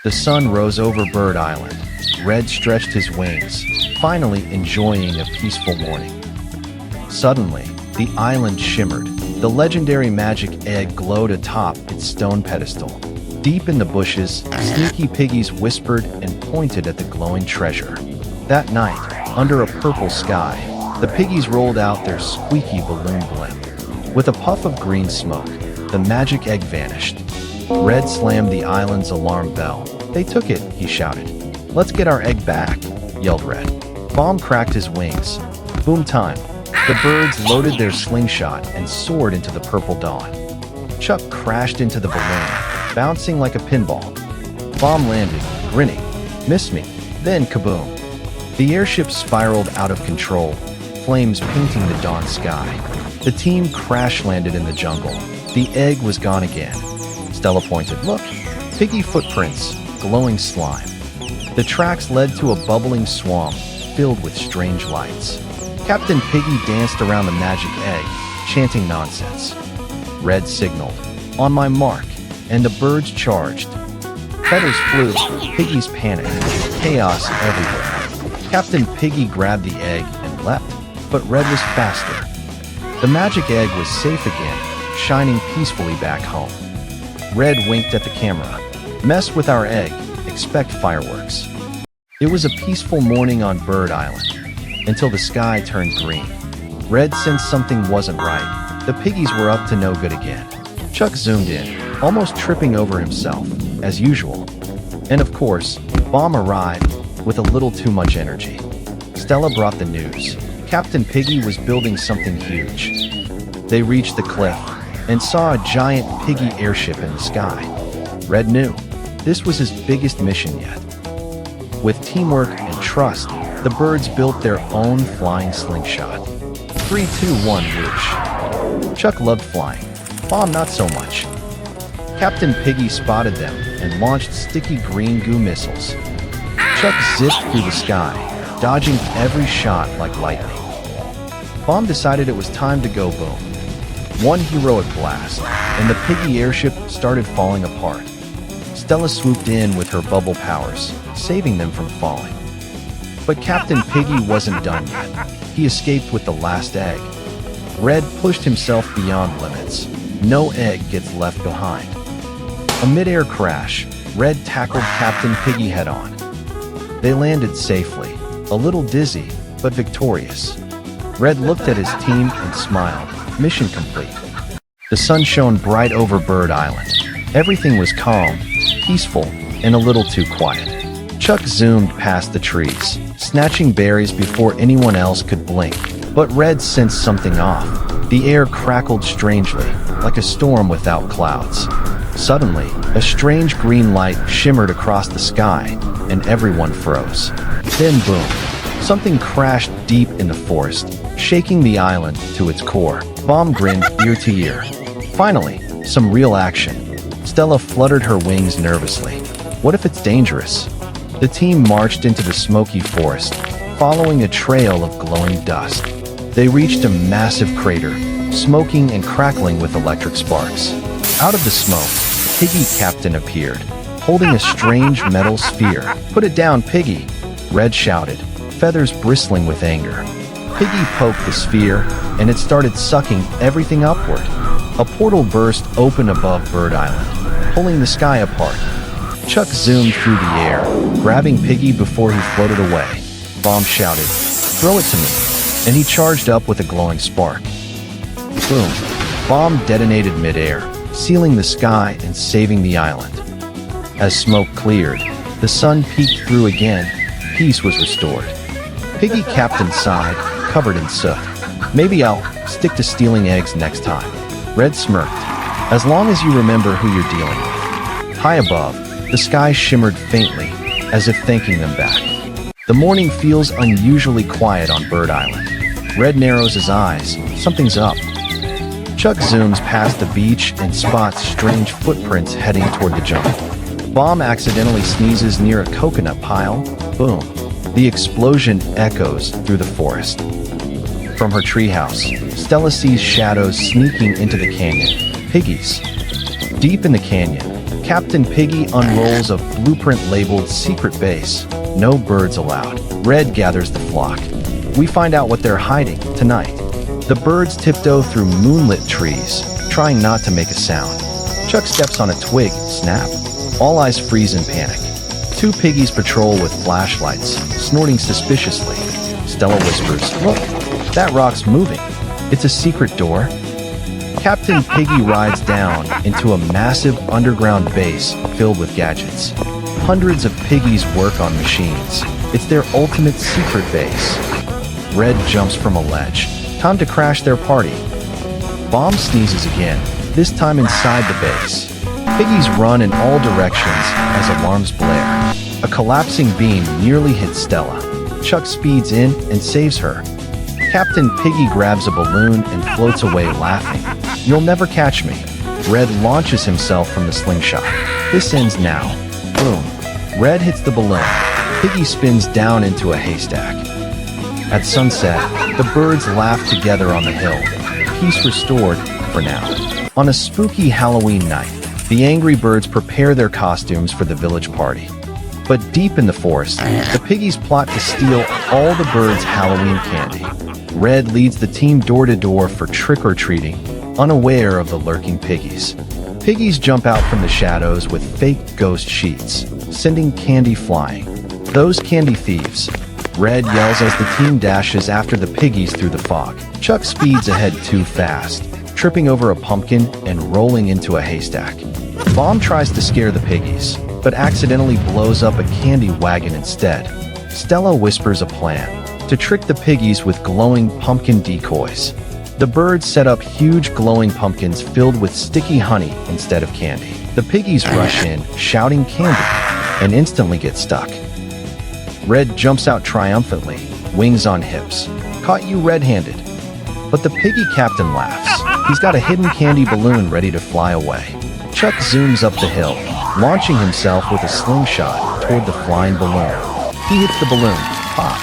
The sun rose over Bird Island. Red stretched his wings, finally enjoying a peaceful morning. Suddenly, the island shimmered. The legendary magic egg glowed atop its stone pedestal. Deep in the bushes, sneaky piggies whispered and pointed at the glowing treasure. That night, under a purple sky, the piggies rolled out their squeaky balloon blimp. With a puff of green smoke, the magic egg vanished. Red slammed the island's alarm bell. "They took it," he shouted. "Let's get our egg back," yelled Red. Bomb cracked his wings. Boom time. The birds loaded their slingshot and soared into the purple dawn. Chuck crashed into the balloon, bouncing like a pinball. Bomb landed, grinning. "Missed me." Then kaboom. The airship spiraled out of control, flames painting the dawn sky. The team crash-landed in the jungle. The egg was gone again. Stella pointed. "Look, piggy footprints, glowing slime." The tracks led to a bubbling swamp filled with strange lights. Captain Piggy danced around the magic egg, chanting nonsense. Red signaled, "On my mark," and the birds charged. Feathers flew, piggies panicked, chaos everywhere. Captain Piggy grabbed the egg and leapt, but Red was faster. The magic egg was safe again, shining peacefully back home. Red winked at the camera. "Mess with our egg, expect fireworks." It was a peaceful morning on Bird Island, until the sky turned green. Red sensed something wasn't right. The piggies were up to no good again. Chuck zoomed in, almost tripping over himself, as usual. And of course, Bomb arrived with a little too much energy. Stella brought the news. Captain Piggy was building something huge. They reached the cliff and saw a giant piggy airship in the sky. Red knew this was his biggest mission yet. With teamwork and trust, the birds built their own flying slingshot. 3, 2, 1, whoosh. Chuck loved flying. Bomb not so much. Captain Piggy spotted them and launched sticky green goo missiles. Chuck zipped through the sky, dodging every shot like lightning. Bomb decided it was time to go boom. One heroic blast, and the piggy airship started falling apart. Stella swooped in with her bubble powers, saving them from falling. But Captain Piggy wasn't done yet. He escaped with the last egg. Red pushed himself beyond limits. No egg gets left behind. A mid-air crash, Red tackled Captain Piggy head-on. They landed safely, a little dizzy, but victorious. Red looked at his team and smiled. Mission complete. The sun shone bright over Bird Island. Everything was calm, peaceful, and a little too quiet. Chuck zoomed past the trees, snatching berries before anyone else could blink. But Red sensed something off. The air crackled strangely, like a storm without clouds. Suddenly, a strange green light shimmered across the sky, and everyone froze. Then boom, something crashed deep in the forest, shaking the island to its core. Bomb grinned ear to ear. Finally, some real action. Stella fluttered her wings nervously. What if it's dangerous? The team marched into the smoky forest, following a trail of glowing dust. They reached a massive crater, smoking and crackling with electric sparks. Out of the smoke, Piggy Captain appeared, holding a strange metal sphere. "Put it down, Piggy!" Red shouted, feathers bristling with anger. Piggy poked the sphere, and it started sucking everything upward. A portal burst open above Bird Island, pulling the sky apart. Chuck zoomed through the air, grabbing Piggy before he floated away. Bomb shouted, "Throw it to me," and he charged up with a glowing spark. Boom! Bomb detonated mid-air, sealing the sky and saving the island. As smoke cleared, the sun peeked through again. Peace was restored. Piggy Captain sighed, covered in soot. "Maybe I'll stick to stealing eggs next time." Red smirked. "As long as you remember who you're dealing with." High above, the sky shimmered faintly, as if thanking them back. The morning feels unusually quiet on Bird Island. Red narrows his eyes. Something's up. Chuck zooms past the beach and spots strange footprints heading toward the jungle. Bomb accidentally sneezes near a coconut pile. Boom. The explosion echoes through the forest. From her treehouse, Stella sees shadows sneaking into the canyon. Piggies. Deep in the canyon, Captain Piggy unrolls a blueprint labeled Secret Base. No birds allowed. Red gathers the flock. We find out what they're hiding tonight. The birds tiptoe through moonlit trees, trying not to make a sound. Chuck steps on a twig, snap. All eyes freeze in panic. Two piggies patrol with flashlights, snorting suspiciously. Stella whispers, "Look, that rock's moving. It's a secret door." Captain Piggy rides down into a massive underground base filled with gadgets. Hundreds of piggies work on machines. It's their ultimate secret base. Red jumps from a ledge. Time to crash their party. Bomb sneezes again, this time inside the base. Piggies run in all directions as alarms blare. A collapsing beam nearly hits Stella. Chuck speeds in and saves her. Captain Piggy grabs a balloon and floats away laughing. "You'll never catch me." Red launches himself from the slingshot. This ends now. Boom. Red hits the balloon. Piggy spins down into a haystack. At sunset, the birds laugh together on the hill. Peace restored, for now. On a spooky Halloween night, the angry birds prepare their costumes for the village party. But deep in the forest, the piggies plot to steal all the birds' Halloween candy. Red leads the team door to door for trick-or-treating, unaware of the lurking piggies. Piggies jump out from the shadows with fake ghost sheets, sending candy flying. "Those candy thieves!" Red yells as the team dashes after the piggies through the fog. Chuck speeds ahead too fast, tripping over a pumpkin and rolling into a haystack. Bomb tries to scare the piggies, but accidentally blows up a candy wagon instead. Stella whispers a plan to trick the piggies with glowing pumpkin decoys. The birds set up huge glowing pumpkins filled with sticky honey instead of candy. The piggies rush in, shouting candy, and instantly get stuck. Red jumps out triumphantly, wings on hips. "Caught you red-handed." But the piggy captain laughs. He's got a hidden candy balloon ready to fly away. Chuck zooms up the hill, launching himself with a slingshot toward the flying balloon. He hits the balloon. Pop!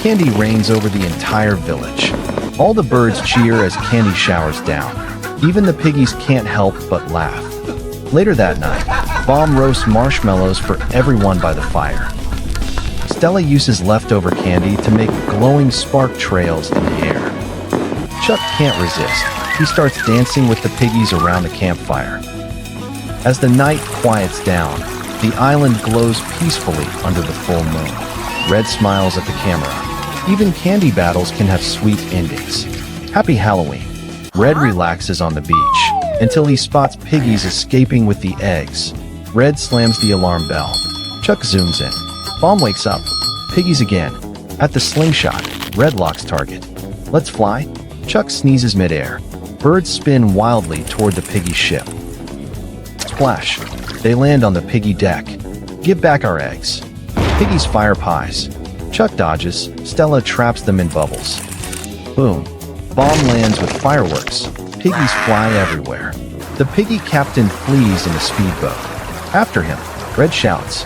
Candy rains over the entire village. All the birds cheer as candy showers down. Even the piggies can't help but laugh. Later that night, Bomb roasts marshmallows for everyone by the fire. Stella uses leftover candy to make glowing spark trails in the air. Chuck can't resist. He starts dancing with the piggies around the campfire. As the night quiets down, the island glows peacefully under the full moon. Red smiles at the camera. Even candy battles can have sweet endings. Happy Halloween. Red relaxes on the beach until he spots piggies escaping with the eggs. Red slams the alarm bell. Chuck zooms in. Bomb wakes up. Piggies again. At the slingshot, Red locks target. "Let's fly." Chuck sneezes midair. Birds spin wildly toward the piggy ship. Splash. They land on the piggy deck. "Give back our eggs." Piggies fire pies. Chuck dodges. Stella traps them in bubbles. Boom. Bomb lands with fireworks. Piggies fly everywhere. The piggy captain flees in a speedboat. After him, Red shouts.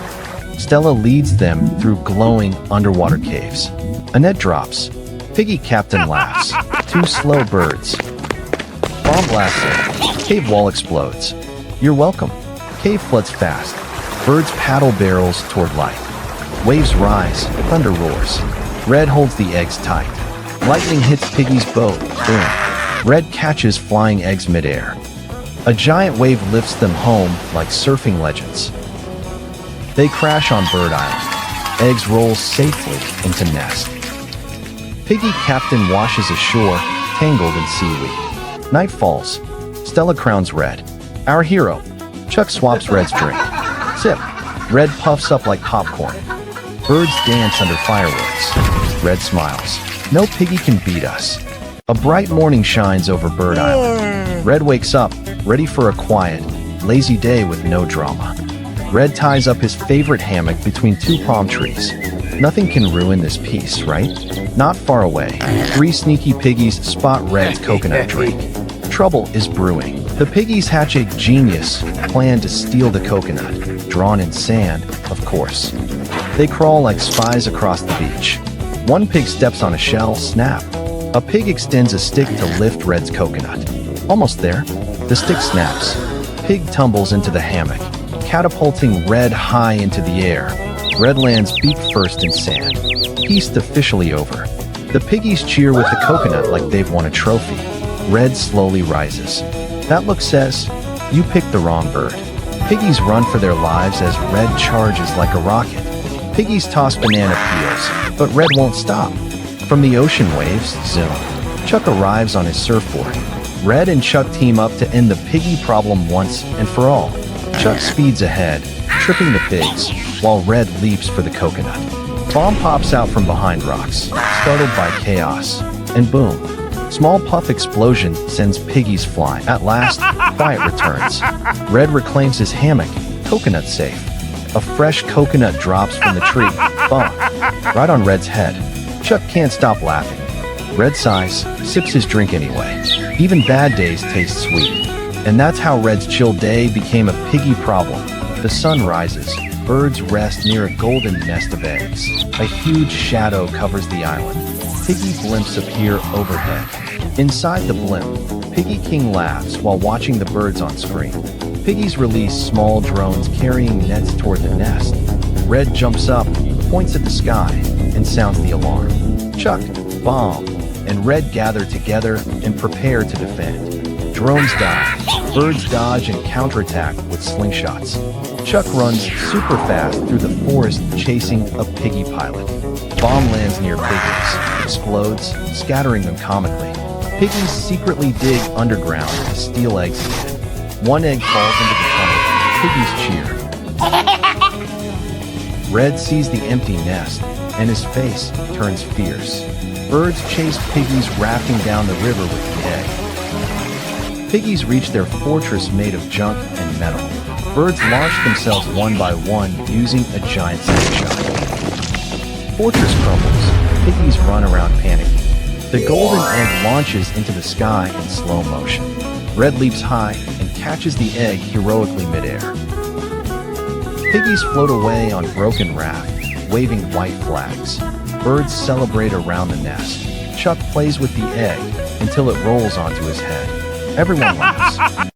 Stella leads them through glowing underwater caves. A net drops. Piggy captain laughs. Two slow birds. Bomb blasts in. Cave wall explodes. "You're welcome." Cave floods fast. Birds paddle barrels toward light. Waves rise. Thunder roars. Red holds the eggs tight. Lightning hits Piggy's boat. Boom. Red catches flying eggs midair. A giant wave lifts them home like surfing legends. They crash on Bird Island. Eggs roll safely into nest. Piggy captain washes ashore, tangled in seaweed. Night falls. Stella crowns Red. Our hero. Chuck swaps Red's drink. Sip. Red puffs up like popcorn. Birds dance under fireworks. Red smiles. No piggy can beat us. A bright morning shines over Bird Island. Red wakes up, ready for a quiet, lazy day with no drama. Red ties up his favorite hammock between two palm trees. Nothing can ruin this peace, right? Not far away, three sneaky piggies spot Red's coconut drink. Trouble is brewing. The piggies hatch a genius plan to steal the coconut, drawn in sand, of course. They crawl like spies across the beach. One pig steps on a shell, snap. A pig extends a stick to lift Red's coconut. Almost there. The stick snaps. Pig tumbles into the hammock, catapulting Red high into the air. Red lands beak first in sand. Feast officially over. The piggies cheer with the coconut like they've won a trophy. Red slowly rises. That look says, "You picked the wrong bird." Piggies run for their lives as Red charges like a rocket. Piggies toss banana peels, but Red won't stop. From the ocean waves, zoom. Chuck arrives on his surfboard. Red and Chuck team up to end the piggy problem once and for all. Chuck speeds ahead, tripping the pigs, while Red leaps for the coconut. Bomb pops out from behind rocks, startled by chaos, and boom. Small puff explosion sends piggies flying. At last, quiet returns. Red reclaims his hammock, coconut safe. A fresh coconut drops from the tree, bonk, right on Red's head. Chuck can't stop laughing. Red sighs, sips his drink anyway. Even bad days taste sweet. And that's how Red's chill day became a piggy problem. The sun rises. Birds rest near a golden nest of eggs. A huge shadow covers the island. Piggy blimps appear overhead. Inside the blimp, Piggy King laughs while watching the birds on screen. Piggies release small drones carrying nets toward the nest. Red jumps up, points at the sky, and sounds the alarm. Chuck, Bomb, and Red gather together and prepare to defend. Drones dive, birds dodge and counterattack with slingshots. Chuck runs super fast through the forest chasing a piggy pilot. Bomb lands near piggies, explodes, scattering them comically. Piggies secretly dig underground to steal eggs again. One egg falls into the tunnel. Piggies cheer. Red sees the empty nest, and his face turns fierce. Birds chase piggies rafting down the river with the egg. Piggies reach their fortress made of junk and metal. Birds launch themselves one by one using a giant slingshot. Fortress crumbles. Piggies run around panicking. The golden egg launches into the sky in slow motion. Red leaps high and catches the egg heroically midair. Piggies float away on broken raft, waving white flags. Birds celebrate around the nest. Chuck plays with the egg until it rolls onto his head. Everyone laughs.